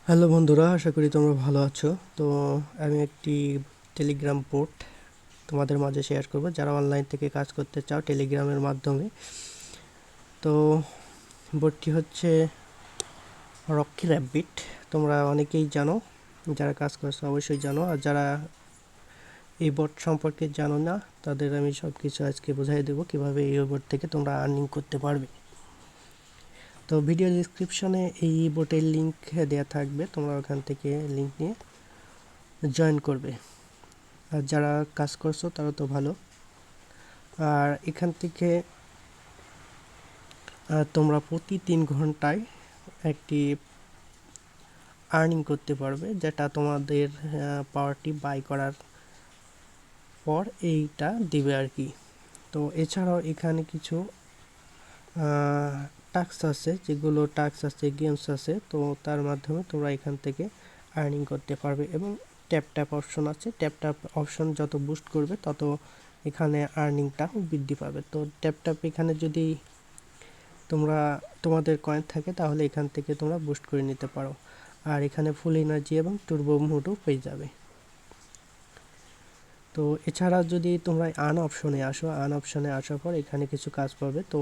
Hello বন্ধুরা, আশা করি তোমরা ভালো আছো। তো আমি একটি টেলিগ্রাম বোট তোমাদের মাঝে শেয়ার করব, যারা অনলাইন থেকে কাজ করতে চাও টেলিগ্রামের মাধ্যমে। তো বোটটি হচ্ছে রকি র্যাবিট। তোমরা অনেকেই জানো, যারা কাজ করছো অবশ্যই জানো, আর যারা এই বোট সম্পর্কে জানো না তাদের আমি সব কিছু আজকে বুঝাই দেবো কীভাবে এই বোট থেকে তোমরা আর্নিং করতে পারবে। তো ভিডিও ডিসক্রিপশনে এই বোটের লিঙ্ক দেওয়া থাকবে, তোমরা ওখান থেকে লিঙ্ক নিয়ে জয়েন করবে। আর যারা কাজ করছো তারা তো ভালো। আর এখান থেকে তোমরা প্রতি 3 ঘন্টায় একটি আর্নিং করতে পারবে, যেটা তোমাদের পাওয়ারটি বাই করার পর এইটা দিবে আর কি। তো এছাড়াও এখানে কিছু টাস্ক আছে, যেগুলো টাস্ক আছে, গেমস আছে, তো তার মাধ্যমে তোমরা এখান থেকে আর্নিং করতে পারবে। এবং ট্যাপ অপশন আছে, ট্যাপ অপশন যত বুস্ট করবে তত এখানে আর্নিংটা বৃদ্ধি পাবে। তো ট্যাপ এখানে যদি তোমরা তোমাদের কয়েন থাকে তাহলে এখান থেকে তোমরা বুস্ট করে নিতে পারো। আর এখানে ফুল এনার্জি এবং টুর্বো মোডও পেয়ে যাবে। তো এছাড়া যদি তোমরা আন অপশনে আসার পর এখানে কিছু কাজ পাবে। তো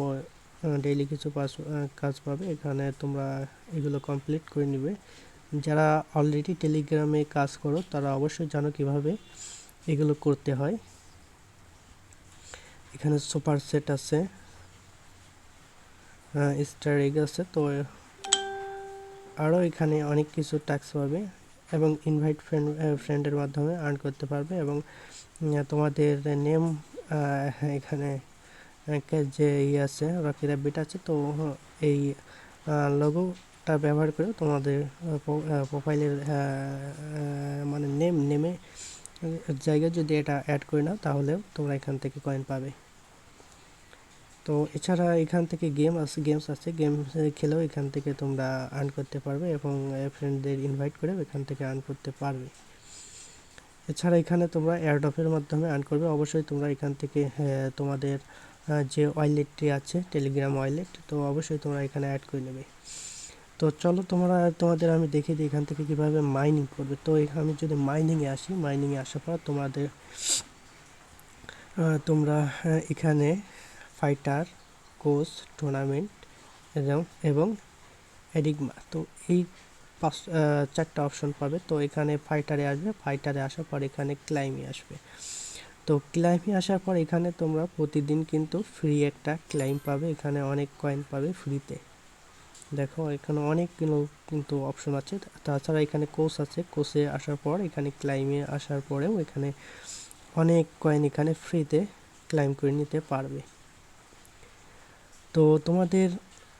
ডেইলি কিছু কাজ পাবে, এখানে তোমরা এগুলো কমপ্লিট করে নিবে। যারা অলরেডি টেলিগ্রামে কাজ করো তারা অবশ্যই জানো কিভাবে এগুলো করতে হয়। এখানে সুপার সেট আছে, স্টার এগ আছে, তো আরও এখানে অনেক কিছু ট্যাক্স পাবে। এবং ইনভাইট ফ্রেন্ডের মাধ্যমে আর্ন করতে পারবে। এবং তোমাদের নেম এখানে যে আছে রকি র্যাবিট আছে, তো এই লোগোটা ব্যবহার করে তোমাদের প্রোফাইলের মানে নেমে জায়গায় যদি এটা অ্যাড করে নাও তাহলেও তোমরা এখান থেকে কয়েন পাবে। তো এছাড়া এখান থেকে গেমস আছে, গেমস খেলেও এখান থেকে তোমরা আর্ন করতে পারবে এবং ফ্রেন্ডদের ইনভাইট করে এখান থেকে আর্ন করতে পারবে। এছাড়া এখানে তোমরা এয়ারড্রপের মাধ্যমে আর্ন করবে। অবশ্যই তোমরা এখান থেকে তোমাদের যে ওয়ালেটটি আছে টেলিগ্রাম ওয়ালেট, তো অবশ্যই তোমরা এখানে অ্যাড করে নেবে। তো চলো তোমাদের আমি দেখিয়ে দিই এখান থেকে কীভাবে মাইনিং করবে। তো আমি যদি মাইনিংয়ে আসার পর তোমরা এখানে ফাইটার, কোচ, টুর্নামেন্ট এবং এনিগমা, তো এই 4টা অপশন পাবে। তো এখানে ফাইটারে আসবে, ফাইটারে আসার পর এখানে ক্লাইমে আসবে। তো ক্লাইমে আসার পর এখানে তোমরা প্রতিদিন কিন্তু ফ্রি একটা ক্লাইম পাবে, এখানে অনেক কয়েন পাবে ফ্রিতে। দেখো এখানে অনেকগুলো কিন্তু অপশন আছে। তাছাড়া এখানে কোচ আছে, কোচে আসার পর এখানে ক্লাইমে আসার পরেও এখানে অনেক কয়েন এখানে ফ্রিতে ক্লাইম করে নিতে পারবে। তো তোমাদের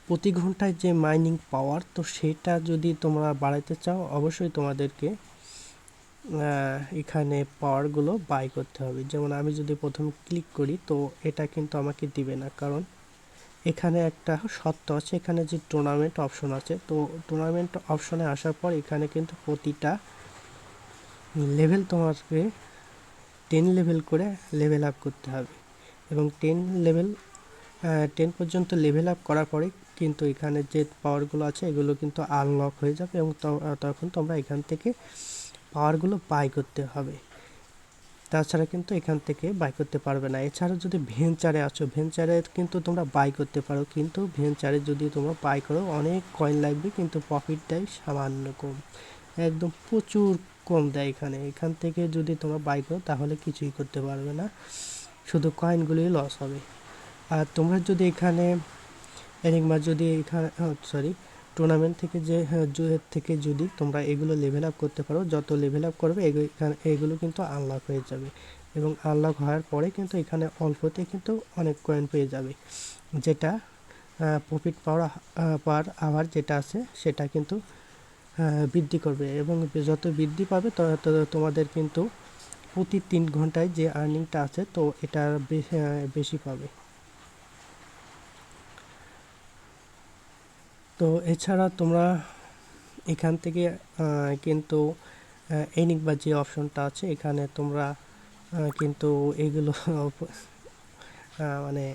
প্রতি ঘন্টায় যে মাইনিং পাওয়ার, তো সেটা যদি তোমরা বাড়াইতে চাও অবশ্যই তোমাদেরকে এখানে পাওয়ারগুলো বাই করতে হবে। যেমন আমি যদি প্রথম ক্লিক করি তো এটা কিন্তু আমাকে দিবে না, কারণ এখানে একটা শর্ত আছে। এখানে যে টুর্নামেন্ট অপশন আছে, তো টুর্নামেন্ট অপশনে আসার পর এখানে কিন্তু প্রতিটা লেভেল তোমাকে 10 লেভেল করে লেভেল আপ করতে হবে। এবং 10 পর্যন্ত লেভেল আপ করার পরে কিন্তু এখানে যে পাওয়ারগুলো আছে এগুলো কিন্তু আনলক হয়ে যাবে এবং তখন তোমরা এখান থেকে পাওয়ারগুলো বাই করতে হবে। তাছাড়া কিন্তু এখান থেকে বাই করতে পারবে না। এছাড়া যদি ভেঞ্চারে আছো, ভেঞ্চারে কিন্তু তোমরা বাই করতে পারো, কিন্তু ভেঞ্চারে যদি তোমরা বাই করো অনেক কয়েন লাগবে, কিন্তু প্রফিট দেয় সামান্য কম, একদম প্রচুর কম দেয়। এখান থেকে যদি তোমরা বাই করো তাহলে কিছুই করতে পারবে না, শুধু কয়েনগুলোই লস হবে। আর তোমরা যদি এখানে এনিগমা যদি এখানে টুর্নামেন্ট থেকে যদি তোমরা এগুলো লেভেল আপ করতে পারো, যত লেভেল আপ করবে এগুলো কিন্তু আনলক হয়ে যাবে। এবং আনলক হওয়ার পরে কিন্তু এখানে অল্পতে কিন্তু অনেক কয়েন পেয়ে যাবে, যেটা প্রফিট পার আওয়ার যেটা আছে সেটা কিন্তু বৃদ্ধি করবে। এবং যত বৃদ্ধি পাবে তত তোমাদের কিন্তু প্রতি 3 ঘন্টায় যে আর্নিংটা আছে তো এটা বেশি পাবে। তো এছাড়া তোমরা এখান থেকে কিন্তু এনিগমা যে অপশনটা আছে এখানে তোমরা কিন্তু এগুলো মানে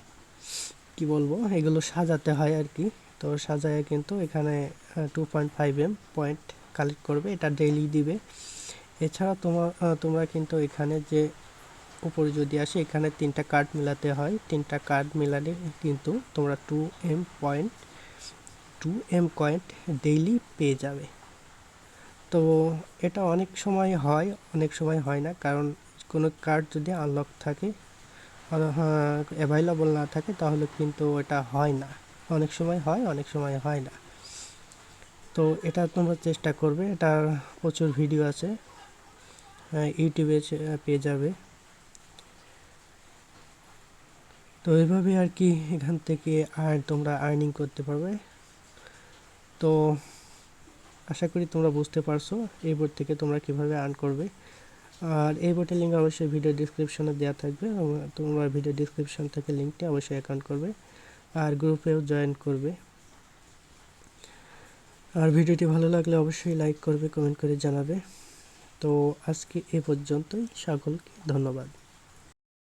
কি বলবো, এগুলো সাজাতে হয় আর কি। তো সাজায় কিন্তু এখানে 2.5M পয়েন্ট কালেক্ট করবে, এটা ডেইলি দিবে। এছাড়া তোমরা কিন্তু এখানে যে উপরে যদি আসে, এখানে 3টা কার্ড মেলাতে হয়, 3টা কার্ড মেলালে কিন্তু তোমরা 2M কয়েন ডেইলি পেয়ে যাবে। তো এটা অনেক সময় হয়, অনেক সময় হয় না, কারণ কোনো কার্ড যদি আনলক থাকে আর অ্যাভাইলেবল না থাকে তাহলে কিন্তু এটা হয় না। অনেক সময় হয়, অনেক সময় হয় না। তো এটা তোমরা চেষ্টা করবে, এটার প্রচুর ভিডিও আছে, ইউটিউবে পেয়ে যাবে। তো এইভাবে আর কি এখান থেকে তোমরা আর্নিং করতে পারবে। তো আশা করি তোমরা বুঝতে পারছো এই বোর্ড থেকে তোমরা কিভাবে আর্ন করবে। আর এই বোর্ডের লিঙ্ক অবশ্যই ভিডিও ডিসক্রিপশনে দেওয়া থাকবে, তোমরা ভিডিও ডিসক্রিপশন থেকে লিঙ্কটি অবশ্যই অ্যাকাউন্ট করবে আর গ্রুপেও জয়েন করবে। আর ভিডিওটি ভালো লাগলে অবশ্যই লাইক করবে, কমেন্ট করে জানাবে। তো আজকে এ পর্যন্তই, সকলকে ধন্যবাদ।